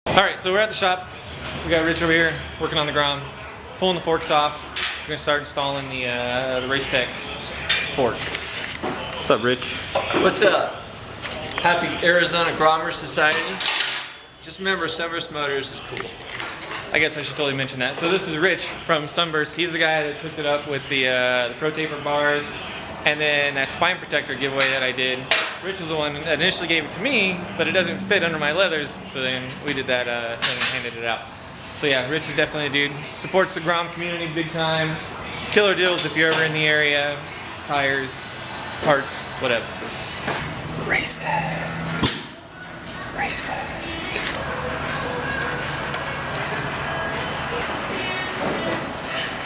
Alright, so we're at the shop. We got Rich over here working on the GROM, pulling the forks off. We're going to start installing the RaceTech forks. What's up, Rich? What's up? Happy Arizona GROM Society. Just remember, Sunburst Motors is cool. I guess I should totally mention that. So this is Rich from Sunburst. He's the guy that hooked it up with the Pro Taper bars and then that spine protector giveaway that I did. Rich was the one that initially gave it to me, but it doesn't fit under my leathers, so then we did that thing and handed it out. So yeah, Rich is definitely a dude. Supports the GROM community big time. Killer deals if you're ever in the area. Tires, parts, whatever. RaceTech. RaceTech.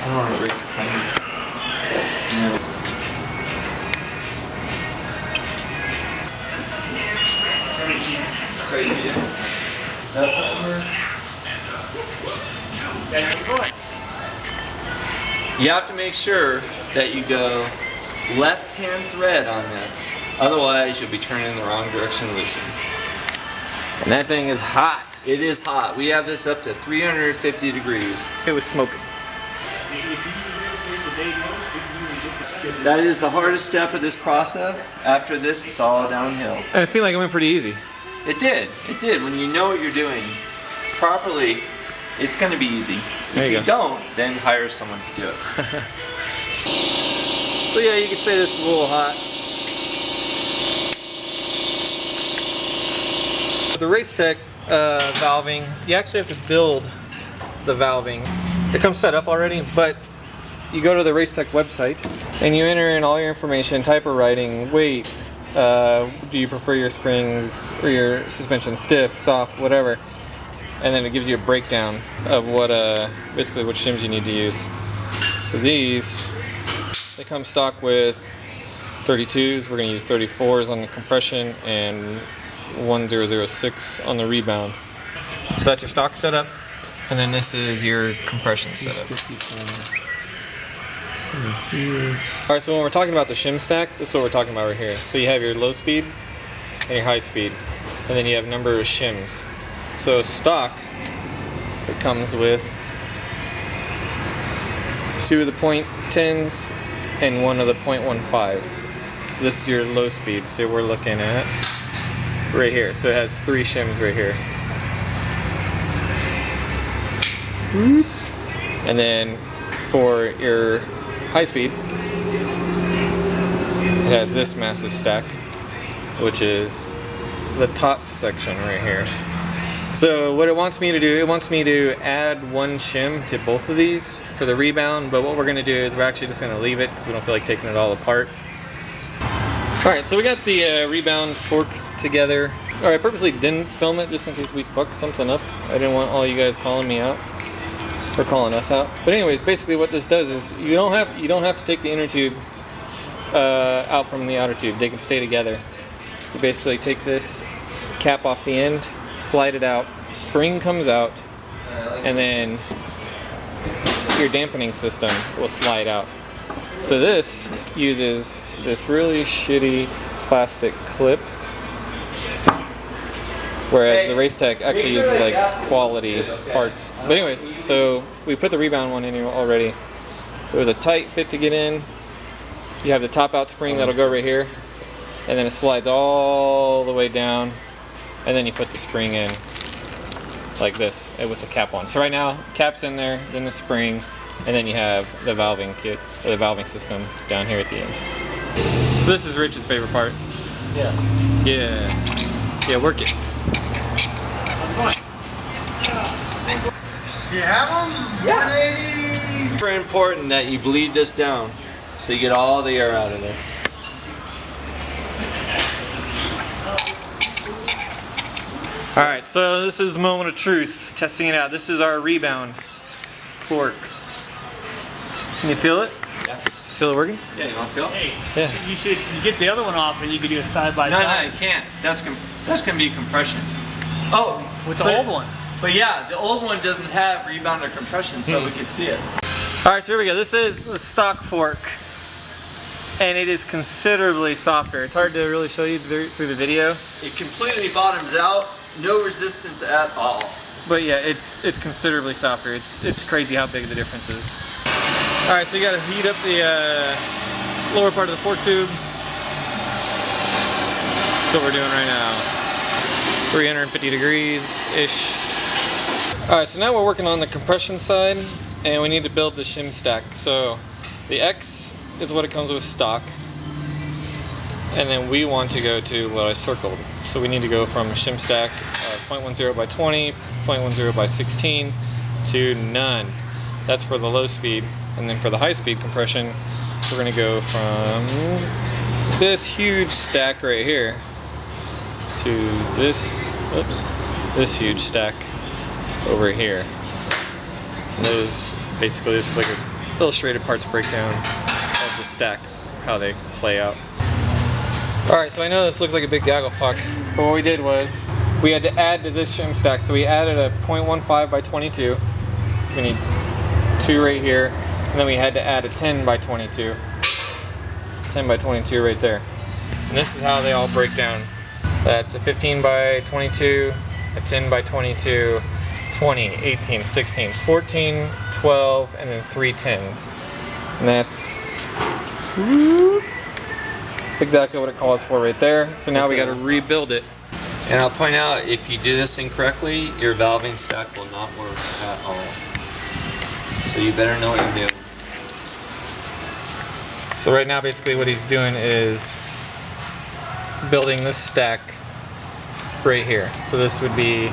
I don't want to break the frame. No. Sorry, you have to make sure that you go left-hand thread on this. Otherwise, you'll be turning in the wrong direction loosing. And that thing is hot. It is hot. We have this up to 350 degrees. It was smoking. That is the hardest step of this process. After this, it's all downhill. And it seemed like it went pretty easy. It did. It did. When you know what you're doing properly, it's going to be easy. If you don't, then hire someone to do it. So yeah, you could say this is a little hot. With the RaceTech valving, you actually have to build the valving. It comes set up already, but you go to the RaceTech website and you enter in all your information, type of writing, weight, do you prefer your springs or your suspension stiff, soft, whatever, and then it gives you a breakdown of what basically what shims you need to use. So these, they come stock with 32s, we're going to use 34s on the compression and 1006 on the rebound. So that's your stock setup, and then this is your compression setup. Alright, so when we're talking about the Shim Stack, this is what we're talking about right here. So you have your low speed and your high speed, and then you have a number of shims. So stock, it comes with 2 of the .10s and 1 of the .15s. So this is your low speed, so we're looking at right here. So it has 3 shims right here. And then for your high speed, it has this massive stack, which is the top section right here. So what it wants me to do, it wants me to add 1 shim to both of these for the rebound, but what we're going to do is we're actually just going to leave it because we don't feel like taking it all apart. Alright, so we got the rebound fork together. Alright, I purposely didn't film it just in case we fucked something up. I didn't want all you guys calling me out. Or calling us out. But anyways, basically what this does is you don't have to take the inner tube out from the outer tube. They can stay together. You basically take this cap off the end, slide it out, spring comes out, and then your dampening system will slide out. So this uses this really shitty plastic clip, whereas the RaceTech actually uses like quality parts. But anyways, so we put the rebound one in here already. It was a tight fit to get in. You have the top out spring that'll go right here, and then it slides all the way down, and then you put the spring in like this with the cap on. So right now, cap's in there, then the spring, and then you have the valving kit, or the valving system down here at the end. So this is Rich's favorite part. Yeah, work it. You have them? Yeah. 180. Very important that you bleed this down so you get all the air out of there. Alright, so this is the moment of truth, testing it out. This is our rebound fork. Can you feel it? Yeah. Feel it working? Yeah, you want to feel it? Hey, Yeah. you should get the other one off and you could do a side by side. No, you can't. That's going to be compression. Oh, With the old one. But yeah, the old one doesn't have rebound or compression, so we can see it. Alright, so here we go. This is the stock fork, and it is considerably softer. It's hard to really show you through the video. It completely bottoms out, no resistance at all. But yeah, it's considerably softer. It's crazy how big the difference is. All right, so you got to heat up the lower part of the fork tube. That's what we're doing right now. 350 degrees-ish. All right, so now we're working on the compression side, and we need to build the Shim Stack. So the X is what it comes with stock, and then we want to go to what I circled. So we need to go from Shim Stack 0.10 by 20, 0.10 by 16 to none. That's for the low speed. And then for the high speed compression, we're gonna go from this huge stack right here to this huge stack over here. And those, basically, this is like an illustrated parts breakdown of the stacks, how they play out. Alright, so I know this looks like a big gaggle fuck, but what we did was we had to add to this Shim Stack. So we added a 0.15 by 22. So we need 2 right here, and then we had to add a 10 by 22. 10 by 22 right there. And this is how they all break down. That's a 15 by 22, a 10 by 22, 20, 18, 16, 14, 12, and then 3 10s. And that's exactly what it calls for right there. So now we got to rebuild it. And I'll point out, if you do this incorrectly, your valving stack will not work at all. So you better know what you're doing. So right now, basically what he's doing is building this stack right here. So this would be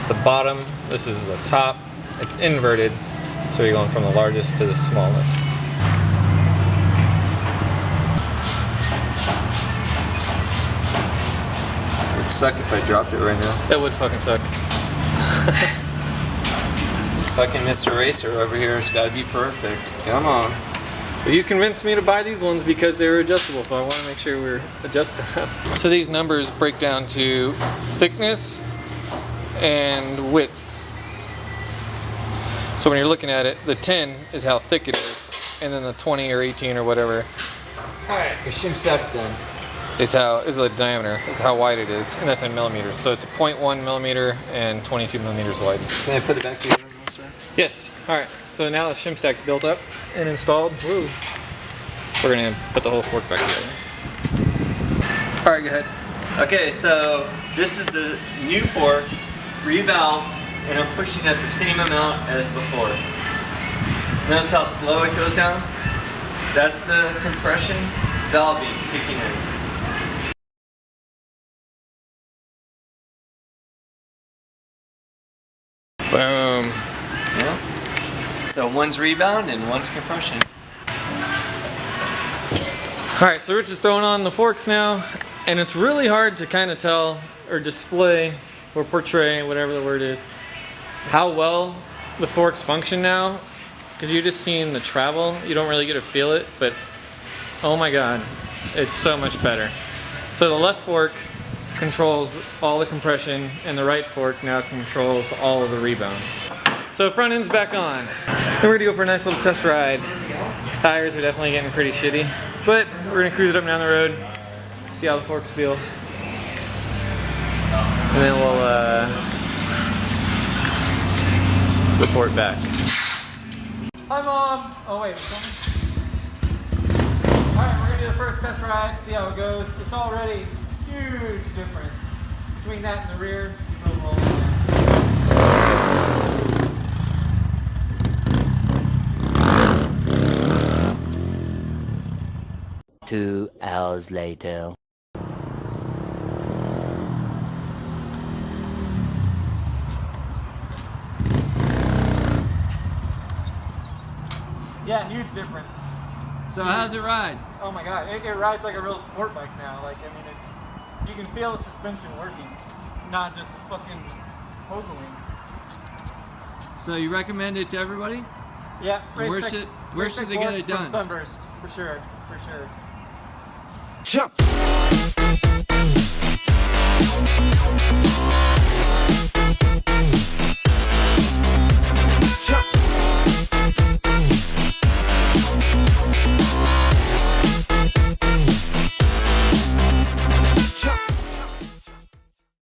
the bottom, this is the top, it's inverted, so you're going from the largest to the smallest. It would suck if I dropped it right now. That would fucking suck. Fucking Mr. Racer over here has got to be perfect. Come on. But you convinced me to buy these ones because they were adjustable, so I want to make sure we're adjusting them. So these numbers break down to thickness and width. So when you're looking at it, the 10 is how thick it is, and then the 20 or 18 or whatever Alright, your Shim Stack's done. is the diameter, is how wide it is, and that's in millimeters. So it's a 0.1 millimeter and 22 millimeters wide. Can I put it back together, sir? Yes. All right. So now the Shim Stack's built up and installed. Woo. We're gonna put the whole fork back together. All right, go ahead. Okay, so this is the new fork, revalved, and I'm pushing at the same amount as before. Notice how slow it goes down? That's the compression valving kicking in. Boom. Yeah. So one's rebound and one's compression. All right, so we're just throwing on the forks now, and it's really hard to kind of tell or display or portray, whatever the word is, how well the forks function now, because you're just seeing the travel. You don't really get to feel it, but oh my God, it's so much better. So the left fork controls all the compression, and the right fork now controls all of the rebound. So front end's back on. And we're gonna go for a nice little test ride. Tires are definitely getting pretty shitty, but we're gonna cruise it up and down the road, see how the forks feel. And then we'll report back. Hi Mom! Oh wait, alright, we're gonna do the first test ride, see how it goes. It's already huge difference between that and the rear. So we'll roll it down. 2 hours later. Yeah, huge difference. So how's it ride? Oh my God, it rides like a real sport bike now. Like, I mean, you can feel the suspension working, not just fucking hoagling. So you recommend it to everybody? Yeah, Where should they get it done? Sunburst, for sure, for sure. Jump!